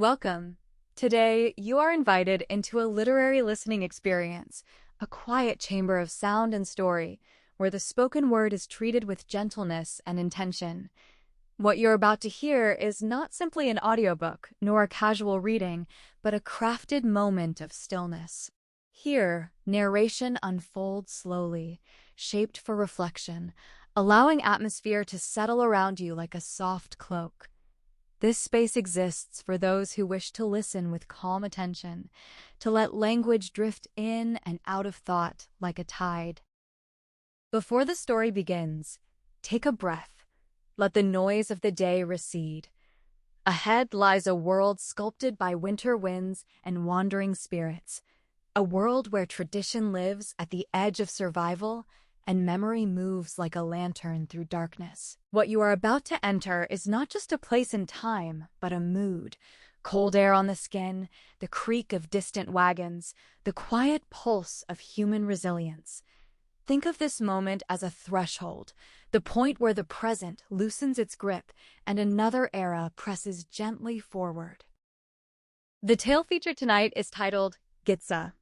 Welcome. Today, you are invited into a literary listening experience, a quiet chamber of sound and story, where the spoken word is treated with gentleness and intention. What you're about to hear is not simply an audiobook, nor a casual reading, but a crafted moment of stillness. Here, narration unfolds slowly, shaped for reflection, allowing atmosphere to settle around you like a soft cloak. This space exists for those who wish to listen with calm attention, to let language drift in and out of thought like a tide. Before the story begins, take a breath. Let the noise of the day recede. Ahead lies a world sculpted by winter winds and wandering spirits, a world where tradition lives at the edge of survival and memory moves like a lantern through darkness. What you are about to enter is not just a place in time, but a mood. Cold air on the skin, the creak of distant wagons, the quiet pulse of human resilience. Think of this moment as a threshold, the point where the present loosens its grip and another era presses gently forward. The tale featured tonight is titled Ghitza.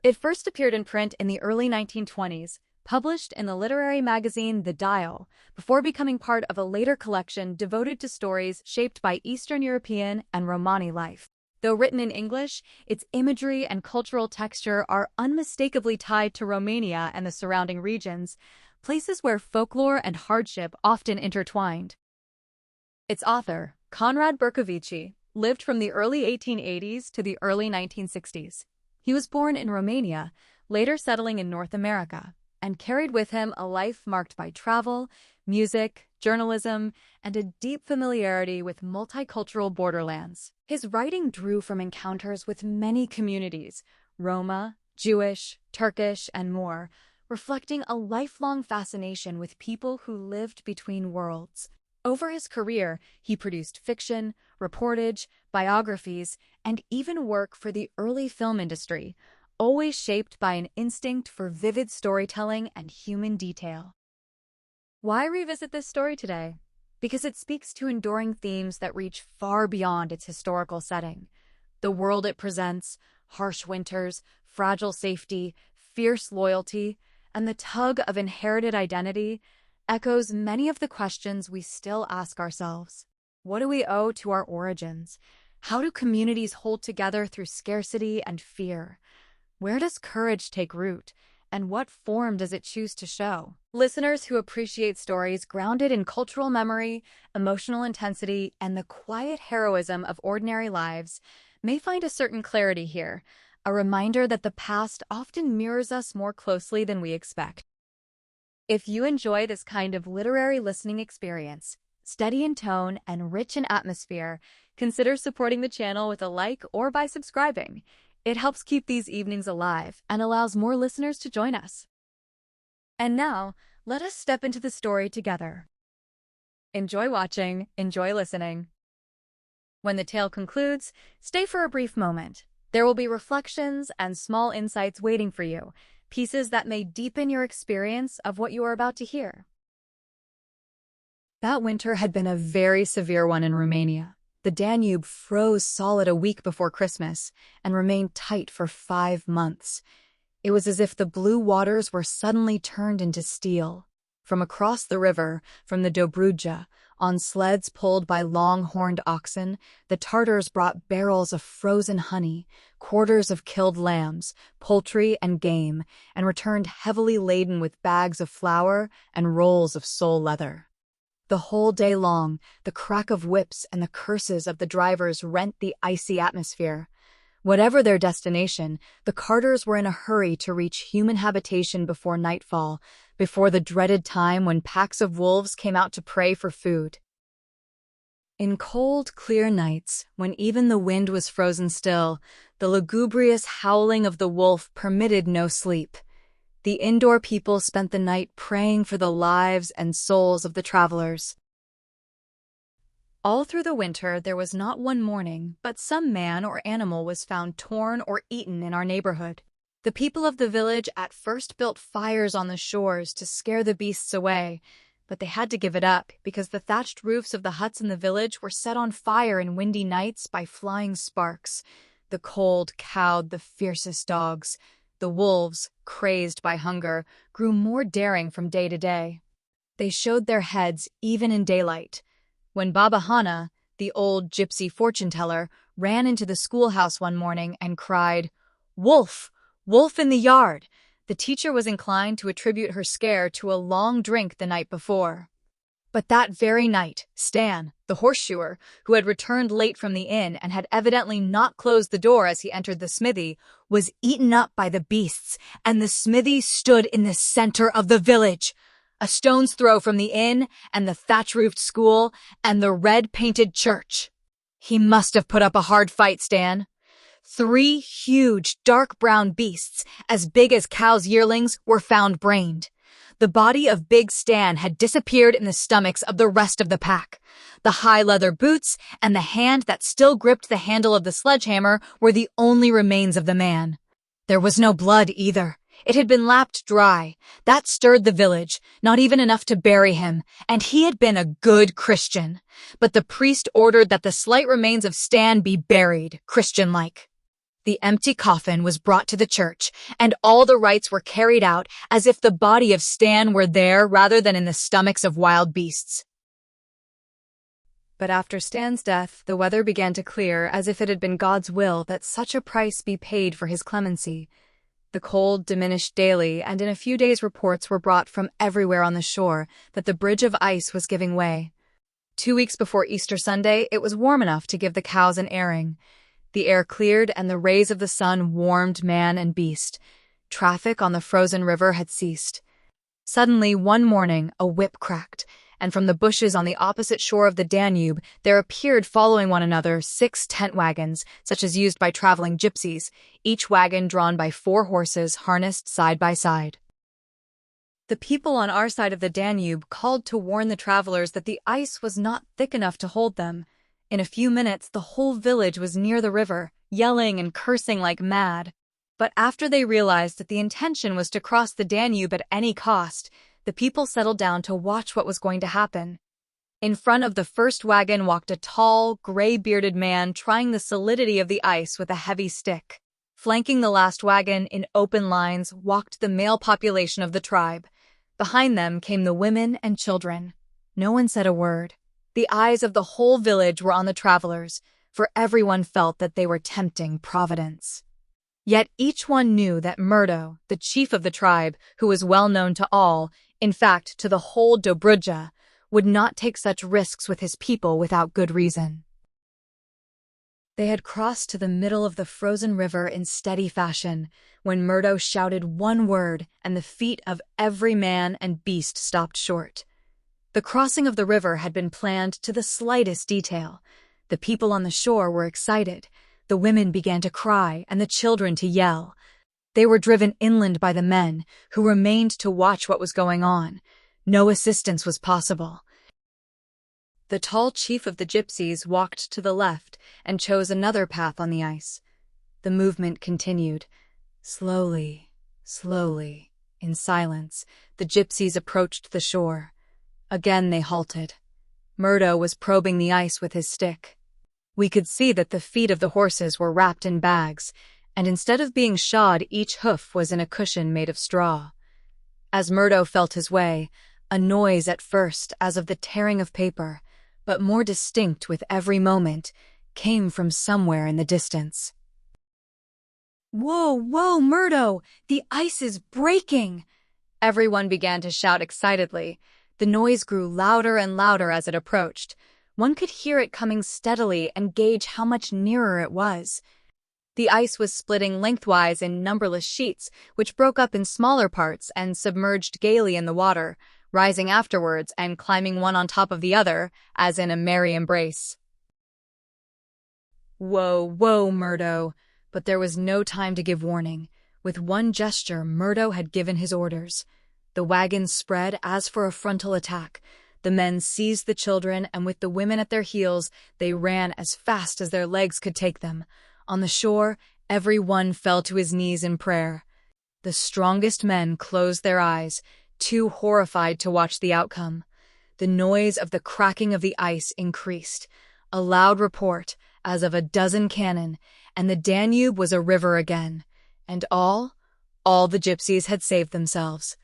It first appeared in print in the early 1920s, published in the literary magazine The Dial, before becoming part of a later collection devoted to stories shaped by Eastern European and Romani life. Though written in English, its imagery and cultural texture are unmistakably tied to Romania and the surrounding regions, places where folklore and hardship often intertwined. Its author, Konrad Bercovici, lived from the early 1880s to the early 1960s. He was born in Romania, later settling in North America, and carried with him a life marked by travel, music, journalism, and a deep familiarity with multicultural borderlands. His writing drew from encounters with many communities, Roma, Jewish, Turkish, and more, reflecting a lifelong fascination with people who lived between worlds. Over his career, he produced fiction, reportage, biographies, and even work for the early film industry, always shaped by an instinct for vivid storytelling and human detail. Why revisit this story today? Because it speaks to enduring themes that reach far beyond its historical setting. The world it presents, harsh winters, fragile safety, fierce loyalty, and the tug of inherited identity, echoes many of the questions we still ask ourselves. What do we owe to our origins? How do communities hold together through scarcity and fear? Where does courage take root, and what form does it choose to show? Listeners who appreciate stories grounded in cultural memory, emotional intensity, and the quiet heroism of ordinary lives may find a certain clarity here, a reminder that the past often mirrors us more closely than we expect. If you enjoy this kind of literary listening experience, steady in tone and rich in atmosphere, consider supporting the channel with a like or by subscribing. It helps keep these evenings alive and allows more listeners to join us. And now, let us step into the story together. Enjoy watching, enjoy listening. When the tale concludes, stay for a brief moment. There will be reflections and small insights waiting for you, pieces that may deepen your experience of what you are about to hear. That winter had been a very severe one in Romania. The Danube froze solid a week before Christmas and remained tight for 5 months. It was as if the blue waters were suddenly turned into steel. From across the river, from the Dobruja, on sleds pulled by long-horned oxen, the Tartars brought barrels of frozen honey, quarters of killed lambs, poultry, and game, and returned heavily laden with bags of flour and rolls of sole leather. The whole day long, the crack of whips and the curses of the drivers rent the icy atmosphere. Whatever their destination, the carters were in a hurry to reach human habitation before nightfall, before the dreaded time when packs of wolves came out to prey for food. In cold, clear nights, when even the wind was frozen still, the lugubrious howling of the wolf permitted no sleep. The indoor people spent the night praying for the lives and souls of the travelers. All through the winter, there was not one morning, but some man or animal was found torn or eaten in our neighborhood. The people of the village at first built fires on the shores to scare the beasts away. But they had to give it up because the thatched roofs of the huts in the village were set on fire in windy nights by flying sparks. The cold cowed the fiercest dogs. The wolves, crazed by hunger, grew more daring from day to day. They showed their heads even in daylight. When Baba Hana, the old gypsy fortune-teller, ran into the schoolhouse one morning and cried, "Wolf! Wolf in the yard!" the teacher was inclined to attribute her scare to a long drink the night before. But that very night, Stan, the horseshoer, who had returned late from the inn and had evidently not closed the door as he entered the smithy, was eaten up by the beasts, and the smithy stood in the center of the village, a stone's throw from the inn and the thatch-roofed school and the red-painted church. He must have put up a hard fight, Stan. 3 huge, dark brown beasts, as big as cows' yearlings, were found brained. The body of Big Stan had disappeared in the stomachs of the rest of the pack. The high leather boots and the hand that still gripped the handle of the sledgehammer were the only remains of the man. There was no blood either. It had been lapped dry. That stirred the village, not even enough to bury him, and he had been a good Christian. But the priest ordered that the slight remains of Stan be buried, Christian-like. The empty coffin was brought to the church, and all the rites were carried out as if the body of Stan were there rather than in the stomachs of wild beasts. But after Stan's death, the weather began to clear as if it had been God's will that such a price be paid for his clemency. The cold diminished daily, and in a few days reports were brought from everywhere on the shore that the bridge of ice was giving way. 2 weeks before Easter Sunday, it was warm enough to give the cows an airing. The air cleared and the rays of the sun warmed man and beast. Traffic on the frozen river had ceased. Suddenly, one morning, a whip cracked, and from the bushes on the opposite shore of the Danube, there appeared following one another 6 tent wagons, such as used by traveling gypsies, each wagon drawn by 4 horses harnessed side by side. The people on our side of the Danube called to warn the travelers that the ice was not thick enough to hold them. In a few minutes, the whole village was near the river, yelling and cursing like mad. But after they realized that the intention was to cross the Danube at any cost, the people settled down to watch what was going to happen. In front of the first wagon walked a tall, gray-bearded man trying the solidity of the ice with a heavy stick. Flanking the last wagon in open lines walked the male population of the tribe. Behind them came the women and children. No one said a word. The eyes of the whole village were on the travelers, for everyone felt that they were tempting Providence. Yet each one knew that Murdo, the chief of the tribe, who was well known to all, in fact to the whole Dobruja, would not take such risks with his people without good reason. They had crossed to the middle of the frozen river in steady fashion, when Murdo shouted one word and the feet of every man and beast stopped short. The crossing of the river had been planned to the slightest detail. The people on the shore were excited. The women began to cry and the children to yell. They were driven inland by the men, who remained to watch what was going on. No assistance was possible. The tall chief of the gypsies walked to the left and chose another path on the ice. The movement continued. Slowly, slowly, in silence, the gypsies approached the shore. Again they halted. Murdo was probing the ice with his stick. We could see that the feet of the horses were wrapped in bags, and instead of being shod, each hoof was in a cushion made of straw. As Murdo felt his way, a noise at first as of the tearing of paper, but more distinct with every moment, came from somewhere in the distance. "Whoa, whoa, Murdo! The ice is breaking!" Everyone began to shout excitedly. The noise grew louder and louder as it approached. One could hear it coming steadily and gauge how much nearer it was. The ice was splitting lengthwise in numberless sheets, which broke up in smaller parts and submerged gaily in the water, rising afterwards and climbing one on top of the other, as in a merry embrace. "Whoa, whoa, Murdo!" But there was no time to give warning. With one gesture, Murdo had given his orders. The wagons spread as for a frontal attack. The men seized the children, and with the women at their heels, they ran as fast as their legs could take them. On the shore, every one fell to his knees in prayer. The strongest men closed their eyes, too horrified to watch the outcome. the noise of the cracking of the ice increased. A loud report, as of a dozen cannon, and the Danube was a river again. And all the gypsies had saved themselves.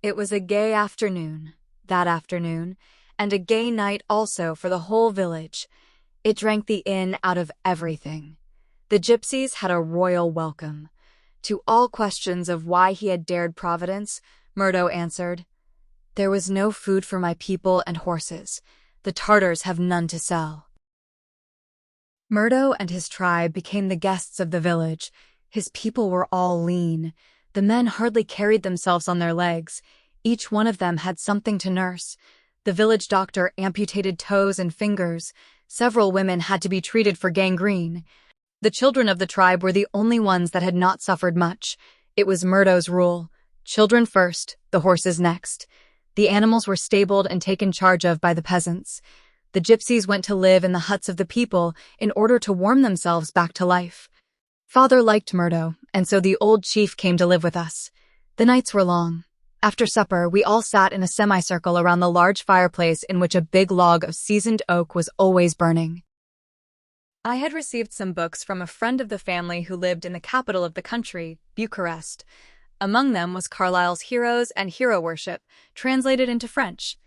It was a gay afternoon, that afternoon, and a gay night also for the whole village. It drank the inn out of everything. The gypsies had a royal welcome. To all questions of why he had dared Providence, Murdo answered, "There was no food for my people and horses. The Tartars have none to sell." Murdo and his tribe became the guests of the village. His people were all lean. The men hardly carried themselves on their legs. Each one of them had something to nurse. The village doctor amputated toes and fingers. Several women had to be treated for gangrene. The children of the tribe were the only ones that had not suffered much. It was Murdo's rule. Children first, the horses next. The animals were stabled and taken charge of by the peasants. The gypsies went to live in the huts of the people in order to warm themselves back to life. Father liked Murdo, and so the old chief came to live with us. The nights were long. After supper, we all sat in a semicircle around the large fireplace in which a big log of seasoned oak was always burning. I had received some books from a friend of the family who lived in the capital of the country, Bucharest. Among them was Carlyle's Heroes and Hero Worship, translated into French.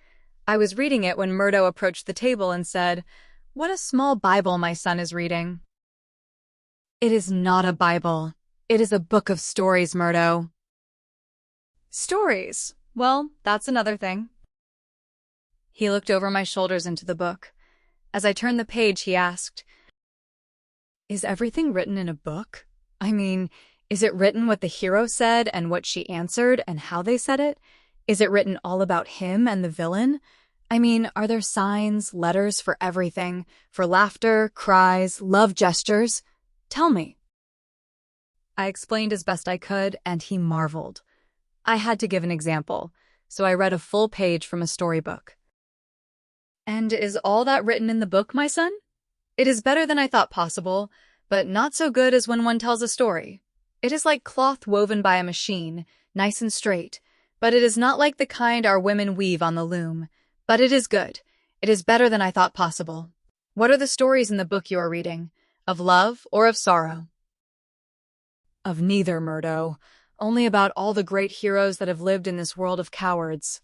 I was reading it when Murdo approached the table and said, "What a small Bible my son is reading." "It is not a Bible. It is a book of stories, Murdo." "Stories? Well, that's another thing." He looked over my shoulders into the book. As I turned the page, he asked, "Is everything written in a book? I mean, is it written what the hero said and what she answered and how they said it? Is it written all about him and the villain? I mean, are there signs, letters for everything, for laughter, cries, love gestures? Tell me." I explained as best I could, and he marveled. I had to give an example, so I read a full page from a storybook. "And is all that written in the book, my son? It is better than I thought possible, but not so good as when one tells a story. It is like cloth woven by a machine, nice and straight, but it is not like the kind our women weave on the loom. But it is good. It is better than I thought possible. What are the stories in the book you are reading? Of love or of sorrow?" "Of neither, Murdo. Only about all the great heroes that have lived in this world of cowards."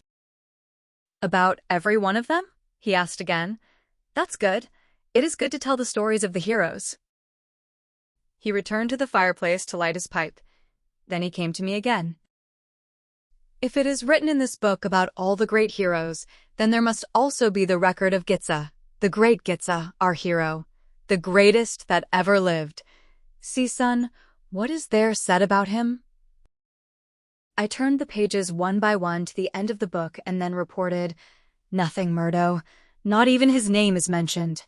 "About every one of them?" he asked again. "That's good. It is good to tell the stories of the heroes." He returned to the fireplace to light his pipe. Then he came to me again. "If it is written in this book about all the great heroes, then there must also be the record of Ghitza, the great Ghitza, our hero, the greatest that ever lived. See, son, what is there said about him?" I turned the pages one by one to the end of the book and then reported, "Nothing, Murdo. Not even his name is mentioned."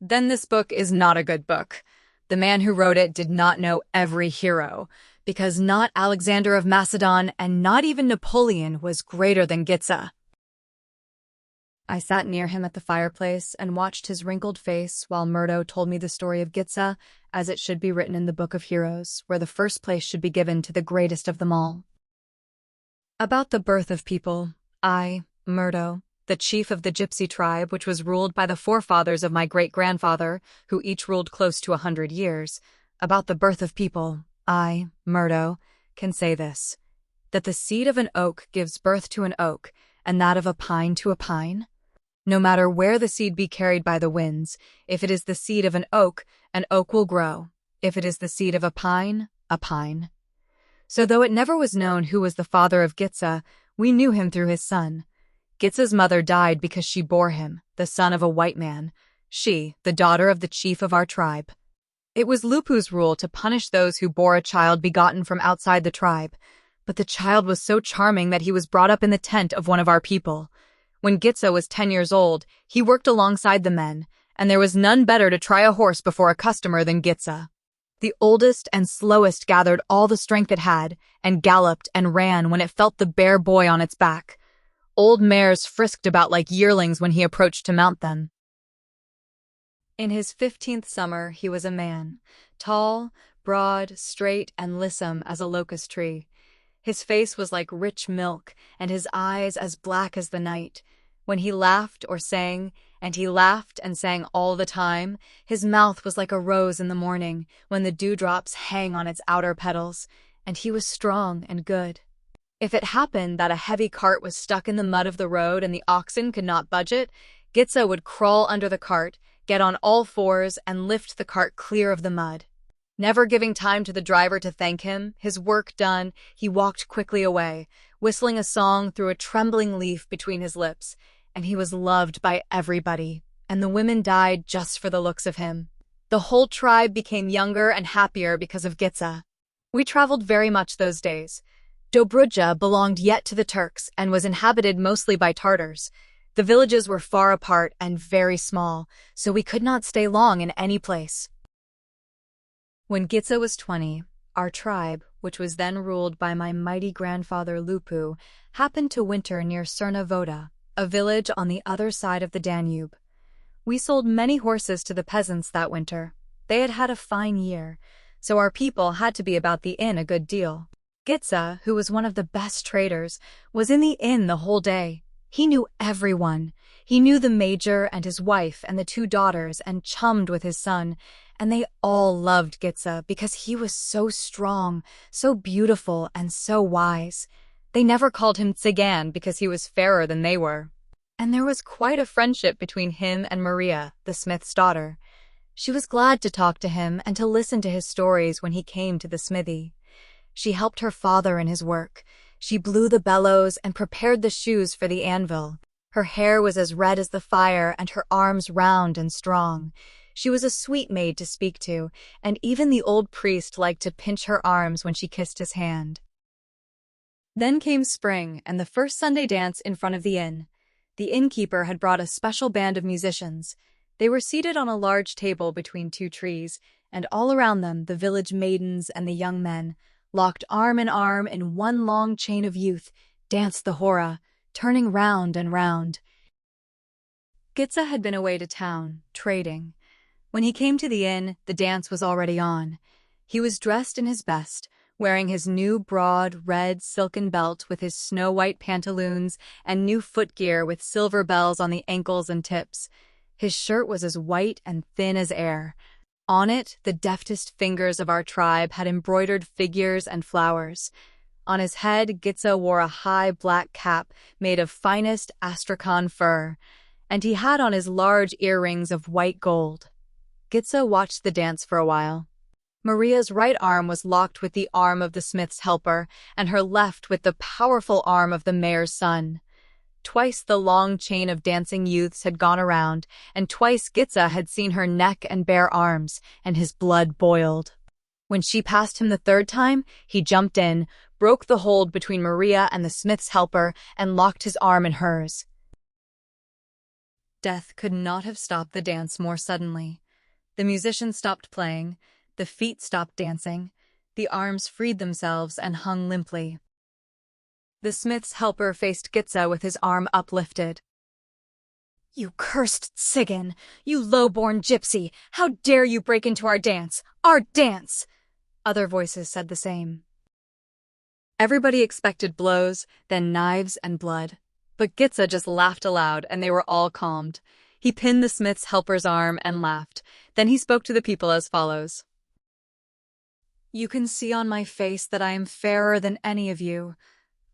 "Then this book is not a good book. The man who wrote it did not know every hero, because not Alexander of Macedon and not even Napoleon was greater than Ghitza." I sat near him at the fireplace and watched his wrinkled face while Murdo told me the story of Ghitza as it should be written in the Book of Heroes, where the first place should be given to the greatest of them all. About the birth of people, I, Murdo, the chief of the gypsy tribe which was ruled by the forefathers of my great-grandfather, who each ruled close to 100 years, about the birth of people, I, Murdo, can say this, that the seed of an oak gives birth to an oak, and that of a pine to a pine. No matter where the seed be carried by the winds, if it is the seed of an oak will grow. If it is the seed of a pine. So though it never was known who was the father of Ghitza, we knew him through his son. Ghitza's mother died because she bore him, the son of a white man, she, the daughter of the chief of our tribe. It was Lupu's rule to punish those who bore a child begotten from outside the tribe, but the child was so charming that he was brought up in the tent of one of our people. When Ghitza was 10 years old, he worked alongside the men, and there was none better to try a horse before a customer than Ghitza. The oldest and slowest gathered all the strength it had, and galloped and ran when it felt the bare boy on its back. Old mares frisked about like yearlings when he approached to mount them. In his 15th summer he was a man, tall, broad, straight, and lissom as a locust tree. His face was like rich milk, and his eyes as black as the night. When he laughed or sang, and he laughed and sang all the time, his mouth was like a rose in the morning, when the dewdrops hang on its outer petals, and he was strong and good. If it happened that a heavy cart was stuck in the mud of the road and the oxen could not budge it, Ghitza would crawl under the cart, get on all fours, and lift the cart clear of the mud. Never giving time to the driver to thank him, his work done, he walked quickly away, whistling a song through a trembling leaf between his lips, and he was loved by everybody, and the women died just for the looks of him. The whole tribe became younger and happier because of Ghitza. We traveled very much those days. Dobruja belonged yet to the Turks and was inhabited mostly by Tartars. The villages were far apart and very small, so we could not stay long in any place. When Ghitza was 20, our tribe, which was then ruled by my mighty grandfather Lupu, happened to winter near Cerna-Voda, a village on the other side of the Danube. We sold many horses to the peasants that winter. They had had a fine year, so our people had to be about the inn a good deal. Ghitza, who was one of the best traders, was in the inn the whole day. He knew everyone. He knew the major and his wife and the 2 daughters and chummed with his son, and they all loved Ghitza because he was so strong, so beautiful, and so wise. They never called him Tsigan because he was fairer than they were. And there was quite a friendship between him and Maria, the smith's daughter. She was glad to talk to him and to listen to his stories when he came to the smithy. She helped her father in his work. She blew the bellows and prepared the shoes for the anvil. Her hair was as red as the fire and her arms round and strong. She was a sweet maid to speak to, and even the old priest liked to pinch her arms when she kissed his hand. Then came spring and the first Sunday dance in front of the inn. The innkeeper had brought a special band of musicians. They were seated on a large table between 2 trees, and all around them the village maidens and the young men, locked arm in arm in one long chain of youth, danced the hora, turning round and round. Ghitza had been away to town, trading. When he came to the inn, the dance was already on. He was dressed in his best, wearing his new broad, red silken belt with his snow-white pantaloons and new footgear with silver bells on the ankles and tips. His shirt was as white and thin as air. On it, the deftest fingers of our tribe had embroidered figures and flowers. On his head, Ghitza wore a high black cap made of finest astrakhan fur, and he had on his large earrings of white gold. Ghitza watched the dance for a while. Maria's right arm was locked with the arm of the smith's helper, and her left with the powerful arm of the mayor's son. Twice the long chain of dancing youths had gone around, and twice Ghitza had seen her neck and bare arms, and his blood boiled. When she passed him the 3rd time, he jumped in, broke the hold between Maria and the smith's helper, and locked his arm in hers. Death could not have stopped the dance more suddenly. The musicians stopped playing, the feet stopped dancing, the arms freed themselves and hung limply. The smith's helper faced Ghitza with his arm uplifted. "You cursed Tsigan! You low-born gypsy! How dare you break into our dance! Our dance!" Other voices said the same. Everybody expected blows, then knives and blood. But Ghitza just laughed aloud, and they were all calmed. He pinned the smith's helper's arm and laughed. Then he spoke to the people as follows. "You can see on my face that I am fairer than any of you.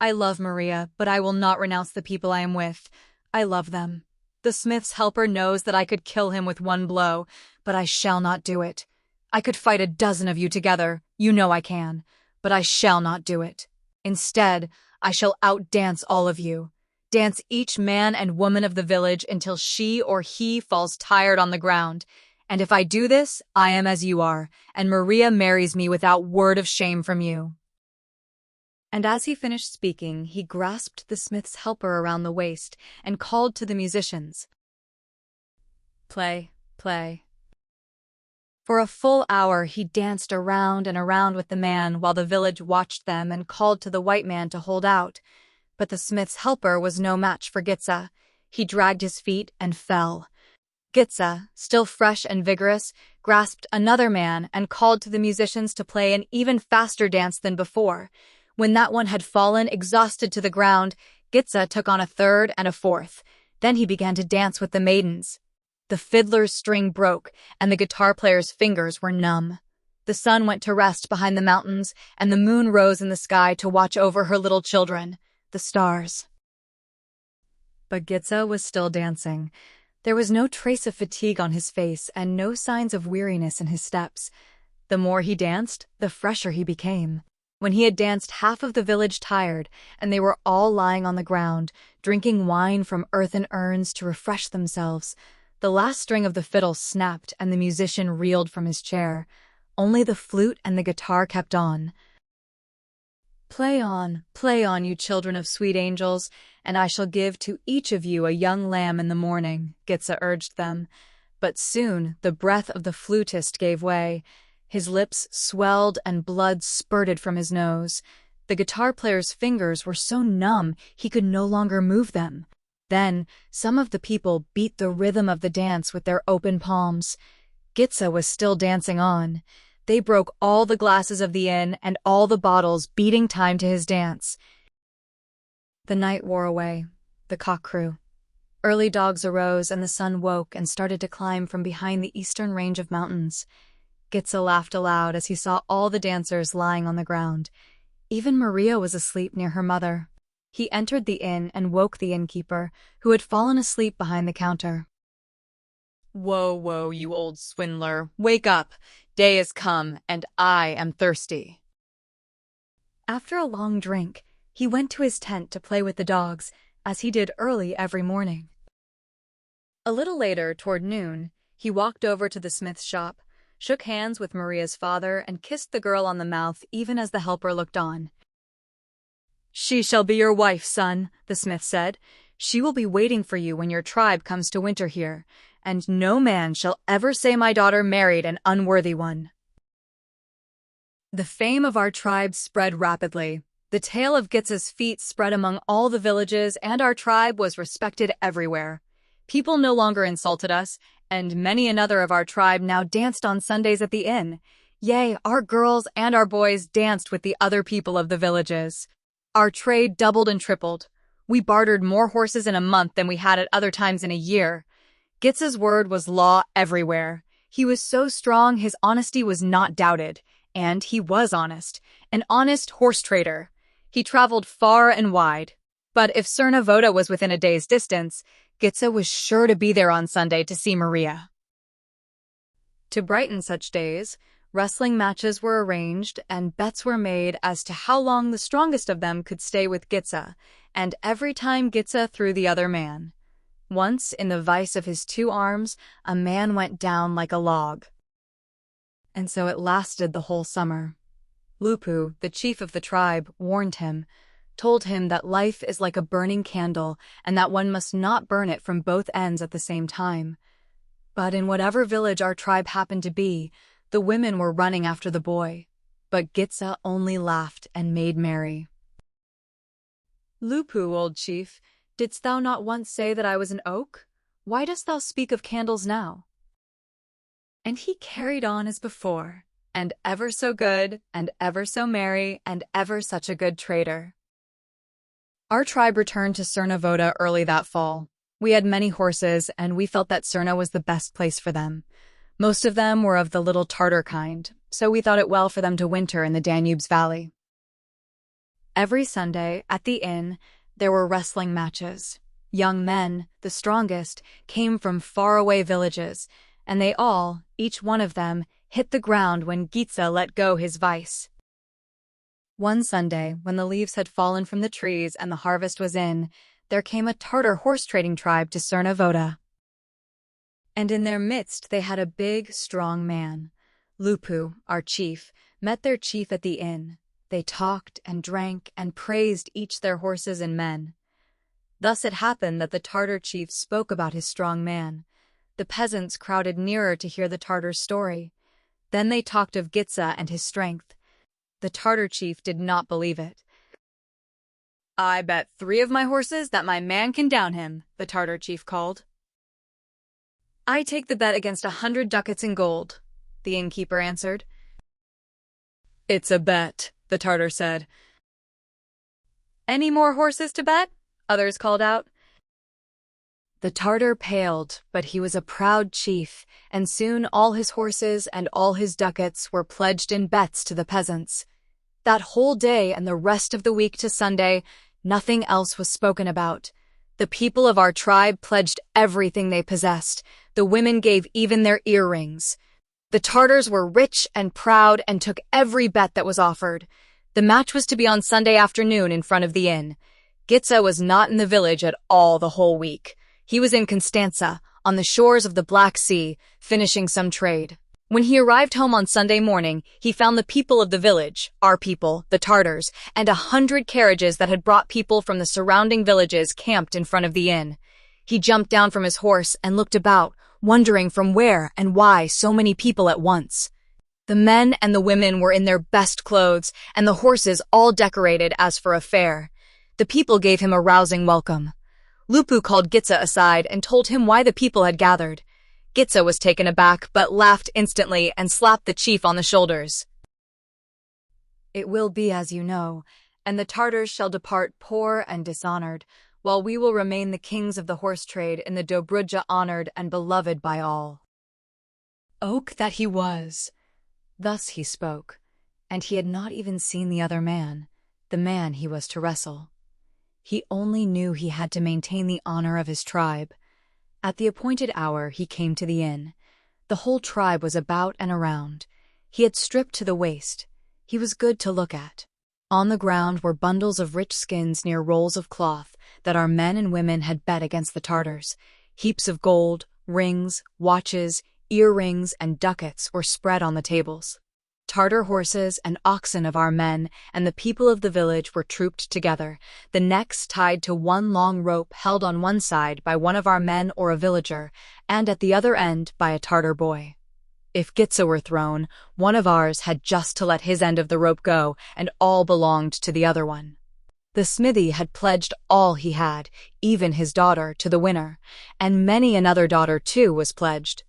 I love Maria, but I will not renounce the people I am with. I love them. The smith's helper knows that I could kill him with one blow, but I shall not do it. I could fight a dozen of you together, you know I can, but I shall not do it. Instead, I shall outdance all of you. Dance each man and woman of the village until she or he falls tired on the ground. And if I do this, I am as you are, and Maria marries me without word of shame from you." And as he finished speaking, he grasped the smith's helper around the waist and called to the musicians. "Play, play." For a full hour he danced around and around with the man while the village watched them and called to the white man to hold out. But the smith's helper was no match for Ghitza. He dragged his feet and fell. Ghitza, still fresh and vigorous, grasped another man and called to the musicians to play an even faster dance than before. When that one had fallen, exhausted to the ground, Ghitza took on a third and a fourth. Then he began to dance with the maidens. The fiddler's string broke, and the guitar player's fingers were numb. The sun went to rest behind the mountains, and the moon rose in the sky to watch over her little children, the stars. But Ghitza was still dancing. There was no trace of fatigue on his face and no signs of weariness in his steps. The more he danced, the fresher he became. When he had danced, half of the village tired, and they were all lying on the ground, drinking wine from earthen urns to refresh themselves. The last string of the fiddle snapped, and the musician reeled from his chair. Only the flute and the guitar kept on. Play on, you children of sweet angels, and I shall give to each of you a young lamb in the morning, Ghitza urged them. But soon the breath of the flutist gave way. His lips swelled and blood spurted from his nose. The guitar player's fingers were so numb he could no longer move them. Then some of the people beat the rhythm of the dance with their open palms. Ghitza was still dancing on. They broke all the glasses of the inn and all the bottles, beating time to his dance. The night wore away. The cock crew. Early dogs arose, and the sun woke and started to climb from behind the eastern range of mountains. Ghitza laughed aloud as he saw all the dancers lying on the ground. Even Maria was asleep near her mother. He entered the inn and woke the innkeeper, who had fallen asleep behind the counter. Whoa, you old swindler. Wake up. Day is come, and I am thirsty. After a long drink, he went to his tent to play with the dogs, as he did early every morning. A little later, toward noon, he walked over to the smith's shop, shook hands with Maria's father, and kissed the girl on the mouth even as the helper looked on. "She shall be your wife, son," the smith said. "She will be waiting for you when your tribe comes to winter here, and no man shall ever say my daughter married an unworthy one." The fame of our tribe spread rapidly. The tale of Ghitza's feat spread among all the villages, and our tribe was respected everywhere. People no longer insulted us, and many another of our tribe now danced on Sundays at the inn. Yea, our girls and our boys danced with the other people of the villages. Our trade doubled and tripled. We bartered more horses in a month than we had at other times in a year. Ghitza's word was law everywhere. He was so strong his honesty was not doubted, and he was honest, an honest horse trader. He traveled far and wide. But if Cerna-Voda was within a day's distance, Ghitza was sure to be there on Sunday to see Maria. To brighten such days, wrestling matches were arranged and bets were made as to how long the strongest of them could stay with Ghitza, and every time Ghitza threw the other man. Once, in the vice of his 2 arms, a man went down like a log. And so it lasted the whole summer. Lupu, the chief of the tribe, warned him, told him that life is like a burning candle and that one must not burn it from both ends at the same time. But in whatever village our tribe happened to be, the women were running after the boy. But Ghitza only laughed and made merry. "Lupu, old chief, didst thou not once say that I was an oak? Why dost thou speak of candles now?" And he carried on as before, and ever so good, and ever so merry, and ever such a good trader. Our tribe returned to Cerna-Voda early that fall. We had many horses, and we felt that Cerna was the best place for them. Most of them were of the little Tartar kind, so we thought it well for them to winter in the Danube's valley. Every Sunday, at the inn, there were wrestling matches. Young men, the strongest, came from faraway villages, and they all, each one of them, hit the ground when Ghitza let go his vice. One Sunday, when the leaves had fallen from the trees and the harvest was in, there came a Tartar horse-trading tribe to Cerna-Voda. And in their midst they had a big, strong man. Lupu, our chief, met their chief at the inn. They talked and drank and praised each their horses and men. Thus it happened that the Tartar chief spoke about his strong man. The peasants crowded nearer to hear the Tartar's story. Then they talked of Ghitza and his strength. The Tartar chief did not believe it. "I bet 3 of my horses that my man can down him," the Tartar chief called. "I take the bet against 100 ducats in gold," the innkeeper answered. "It's a bet," the Tartar said. Any more horses to bet? Others called out. The Tartar paled, but he was a proud chief, and soon all his horses and all his ducats were pledged in bets to the peasants. That whole day and the rest of the week to Sunday, nothing else was spoken about. The people of our tribe pledged everything they possessed. The women gave even their earrings. The Tartars were rich and proud and took every bet that was offered. The match was to be on Sunday afternoon in front of the inn. Ghitza was not in the village at all the whole week. He was in Constanza, on the shores of the Black Sea, finishing some trade. When he arrived home on Sunday morning, he found the people of the village, our people, the Tartars, and 100 carriages that had brought people from the surrounding villages camped in front of the inn. He jumped down from his horse and looked about, wondering from where and why so many people at once. The men and the women were in their best clothes, and the horses all decorated as for a fair. The people gave him a rousing welcome. Lupu called Ghitza aside and told him why the people had gathered. Ghitza was taken aback, but laughed instantly and slapped the chief on the shoulders. It will be as you know, and the Tartars shall depart poor and dishonored, while we will remain the kings of the horse trade in the Dobruja, honored and beloved by all. Oak that he was. Thus he spoke, and he had not even seen the other man, the man he was to wrestle. He only knew he had to maintain the honor of his tribe. At the appointed hour he came to the inn. The whole tribe was about and around. He had stripped to the waist. He was good to look at. On the ground were bundles of rich skins near rolls of cloth that our men and women had bet against the Tartars. Heaps of gold, rings, watches, earrings, and ducats were spread on the tables. Tartar horses and oxen of our men and the people of the village were trooped together, the necks tied to one long rope held on one side by one of our men or a villager, and at the other end by a Tartar boy. If Ghitza were thrown, one of ours had just to let his end of the rope go, and all belonged to the other one. The smithy had pledged all he had, even his daughter, to the winner, and many another daughter too was pledged.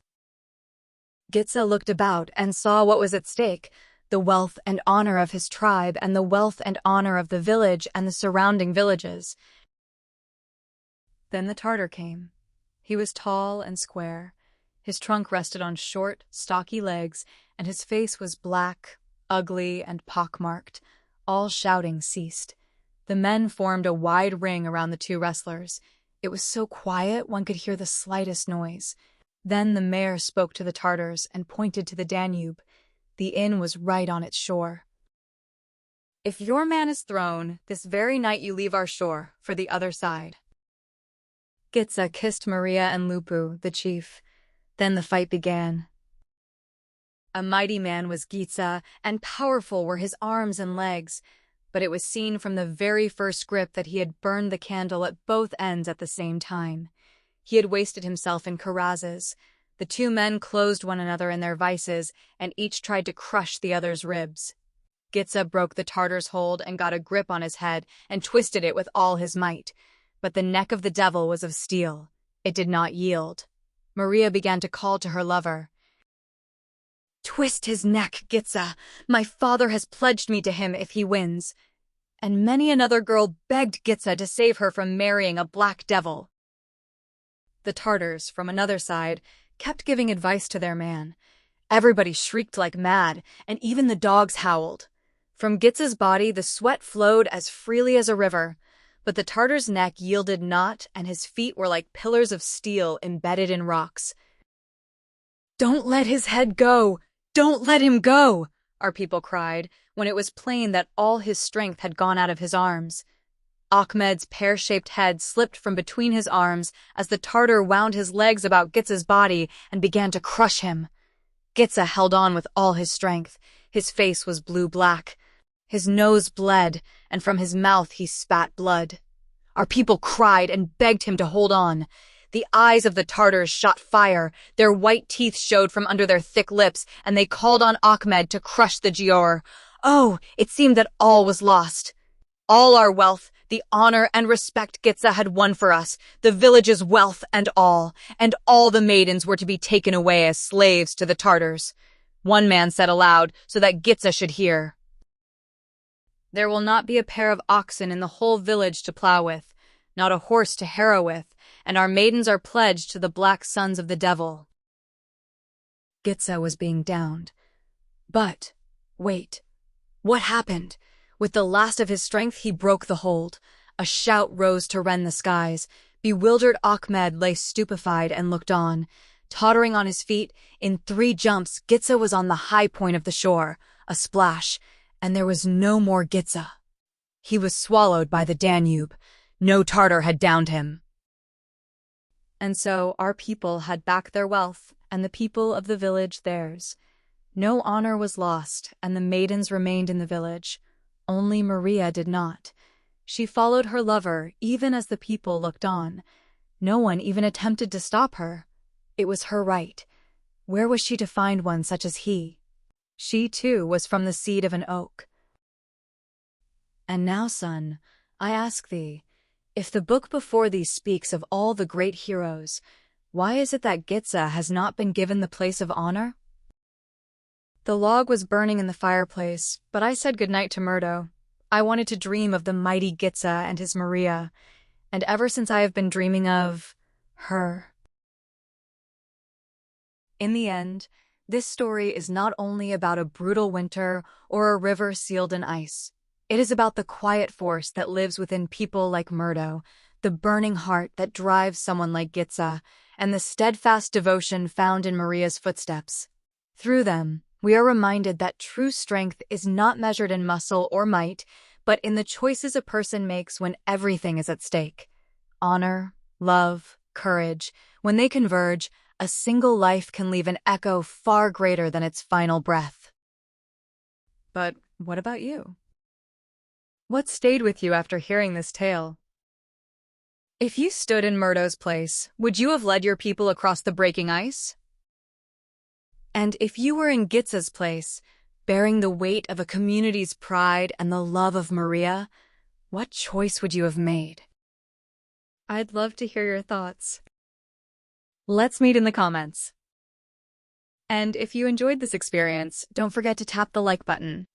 Ghitza looked about and saw what was at stake, the wealth and honor of his tribe and the wealth and honor of the village and the surrounding villages. Then the Tartar came. He was tall and square. His trunk rested on short, stocky legs, and his face was black, ugly, and pockmarked. All shouting ceased. The men formed a wide ring around the two wrestlers. It was so quiet one could hear the slightest noise. Then the mayor spoke to the Tartars and pointed to the Danube. The inn was right on its shore. If your man is thrown, this very night you leave our shore, for the other side. Ghitza kissed Maria and Lupu, the chief. Then the fight began. A mighty man was Ghitza, and powerful were his arms and legs, but it was seen from the very first grip that he had burned the candle at both ends at the same time. He had wasted himself in carouses. The two men closed one another in their vices, and each tried to crush the other's ribs. Ghitza broke the Tartar's hold and got a grip on his head and twisted it with all his might. But the neck of the devil was of steel. It did not yield. Maria began to call to her lover. "Twist his neck, Ghitza. My father has pledged me to him if he wins." And many another girl begged Ghitza to save her from marrying a black devil. The Tartars, from another side, kept giving advice to their man. Everybody shrieked like mad, and even the dogs howled. From Ghitza's body the sweat flowed as freely as a river, but the Tartar's neck yielded not, and his feet were like pillars of steel embedded in rocks. "Don't let his head go! Don't let him go!" our people cried, when it was plain that all his strength had gone out of his arms. Ahmed's pear-shaped head slipped from between his arms as the Tartar wound his legs about Ghitza's body and began to crush him. Ghitza held on with all his strength. His face was blue-black. His nose bled, and from his mouth he spat blood. Our people cried and begged him to hold on. The eyes of the Tartars shot fire, their white teeth showed from under their thick lips, and they called on Ahmed to crush the Giaour. Oh, it seemed that all was lost. All our wealth, the honor and respect Ghitza had won for us, the village's wealth and all the maidens were to be taken away as slaves to the Tartars. One man said aloud, so that Ghitza should hear, There will not be a pair of oxen in the whole village to plow with, not a horse to harrow with, and our maidens are pledged to the black sons of the devil." Ghitza was being downed. But, wait, what happened? With the last of his strength, he broke the hold. A shout rose to rend the skies. Bewildered Ahmed lay stupefied and looked on. Tottering on his feet, in 3 jumps, Ghitza was on the high point of the shore. A splash, and there was no more Ghitza. He was swallowed by the Danube. No Tartar had downed him. And so our people had back their wealth, and the people of the village theirs. No honor was lost, and the maidens remained in the village. Only Maria did not. She followed her lover, even as the people looked on. No one even attempted to stop her. It was her right. Where was she to find one such as he? She, too, was from the seed of an oak. And now, son, I ask thee, if the book before thee speaks of all the great heroes, why is it that Ghitza has not been given the place of honor? The log was burning in the fireplace, but I said goodnight to Murdo. I wanted to dream of the mighty Ghitza and his Maria, and ever since I have been dreaming of her. In the end, this story is not only about a brutal winter or a river sealed in ice. It is about the quiet force that lives within people like Murdo, the burning heart that drives someone like Ghitza, and the steadfast devotion found in Maria's footsteps. Through them, we are reminded that true strength is not measured in muscle or might, but in the choices a person makes when everything is at stake. Honor, love, courage, when they converge, a single life can leave an echo far greater than its final breath. But what about you? What stayed with you after hearing this tale? If you stood in Murdo's place, would you have led your people across the breaking ice? And if you were in Ghitza's place, bearing the weight of a community's pride and the love of Maria, what choice would you have made? I'd love to hear your thoughts. Let's meet in the comments. And if you enjoyed this experience, don't forget to tap the like button.